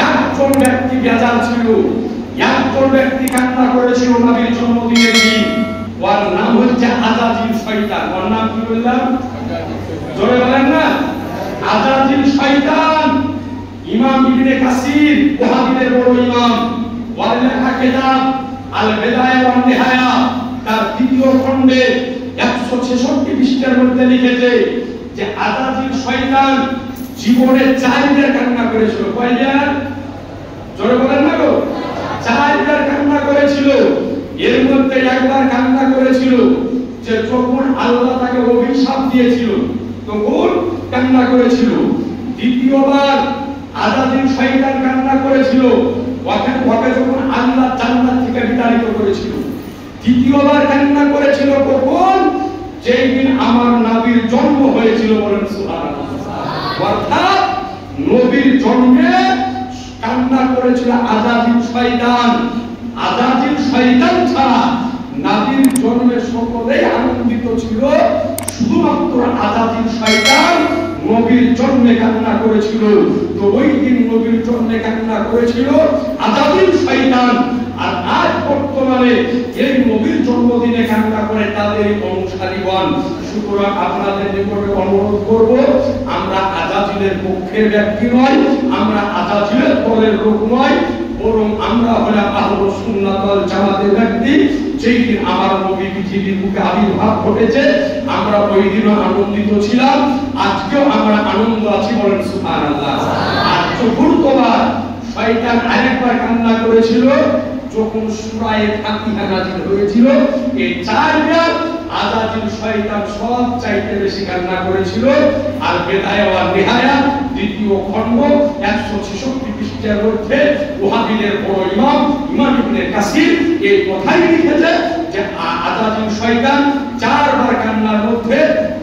একজন ব্যক্তি বেজার ছিল, একজন ব্যক্তি কান্না করেছিল নবীর জন্মদিনের দিন। ওর নাম হচ্ছে আজাজিল শয়তান। ওর নাম কি বললাম? জোরে বলেন না, আজাজিল শয়তান। ইমাম ইবনে কাসির ওয়াহাবিদের বড় ইমাম, ওর লেখা কিতাব আল বিদায়া ওয়ান নিহায়া তার দ্বিতীয় খণ্ডে 166 পৃষ্ঠার মধ্যে লিখেছে যে আজাজিল শয়তান জীবনে 4 বার কান্না করেছিল। কয়বার? জোরে বলেন না গো। 4 বার কান্না করেছিল। এর মধ্যে একবার কান্না করেছিল যে যখন আল্লাহ তাকে অভিশাপ দিয়েছিল তখন কান্না করেছিল। দ্বিতীয়বার আজাজিল শয়তান কান্না করেছিল ওকে যখন আল্লাহ জান্নাত থেকে বিতাড়িত করেছিল। তৃতীয়বার কান্না করেছিল কখন? যেই দিন আমার নবীর জন্ম হয়েছিল। বলেন সুবহানাল্লাহ। অর্থাৎ নবীর জন্মে কান্না করেছিল আজাজিল শয়তান। আজাজিল শয়তান ছাড়া নবীর জন্মে সকলেই আনন্দিত ছিল, শুধুমাত্র আজাজিল শয়তান নবীর জন্মে কান্না করেছিল। তো ওই দিন নবীর জন্মে কান্না করেছিল আজাজিল শয়তান। আর আজ বর্তমানে এই নবীর জন্মদিনে কান্না করে তাদের অনুসারীগণ। সুতরাং আপনাদের নিকটে অনুরোধ করব, আমরা আজাজিলের পক্ষের ব্যক্তি নয়, আমরা আজাজিলের দলের লোক নয়, বরং আমরা হলাম আহলে সুন্নাত ওয়াল জামাতের ব্যক্তি। যেই দিন আমার নবী পৃথিবীর বুকে আবির্ভাব ঘটেছে আমরা ওই দিনও আনন্দিত ছিলাম, আজকেও আমরা আনন্দ আছি। বলেন সুবহানাল্লাহ। আর চতুর্থবার শয়তান আরেকবার কান্না করেছিল যখন সূরা ফাতিহা নাযিল হয়েছিল। এই 4 বার আজাজিল শয়তান সব চাইতে বেশি কান্না করেছিল। আর বিদায়া ওয়ান নিহায়া দ্বিতীয় খণ্ড 166 পৃষ্ঠার মধ্যে ওয়াহাবিদের বড় ইমাম ইবনে কাসির এই কথাই লিখেছে যে আজাজিল শয়তান 4 বার কান্নার মধ্যে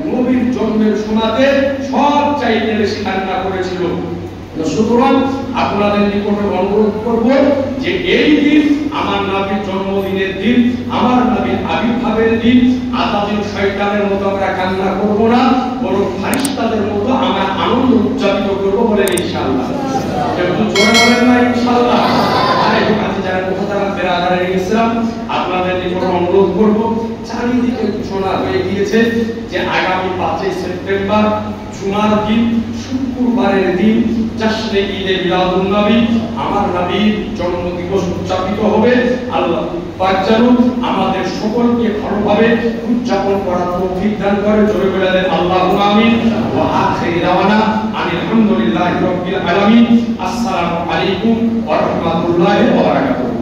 নবীর জন্মের সময়তে সব চাইতে বেশি কান্না করেছিল। সুতরাং আপনাদের নিকটে অনুরোধ করব যে এই দিন আমার নবীর জন্মদিনের দিন, আমার নবীর আবির্ভাবের দিন, আজাজিল শয়তানের মতো আমরা কান্না করব না, বরং ফেরেশতাদের মতো আমরা আনন্দ উদযাপিত করব। বলেন ইনশাআল্লাহ। একটু জোরে বলেন না ইনশাআল্লাহ। আর এই কাছে যারা মুহতারাম বেরাদারে ইসলাম, আপনাদের নিকটে অনুরোধ করব, চারিদিকে ঘোষণা হয়ে গিয়েছে যে আগামী 5 সেপ্টেম্বর জুমার দিন, শুক্রবারের দিন জাশনে ঈদে মিলাদুন নবী, আমার নবীর জন্মদিবস উদযাপিত হবে। আল্লাহ পাক যেন আমাদের সকলকে ভালোভাবে উদযাপন করার তৌফিক দান করে। জোরে বলে দেন আল্লাহুম্মা আমিন। ওয়া আখিরু দাওয়ানা আলহামদুলিল্লাহি রাব্বিল আলামিন। আসসালামু আলাইকুম ওয়া রাহমাতুল্লাহি ওয়া বারাকাতুহু।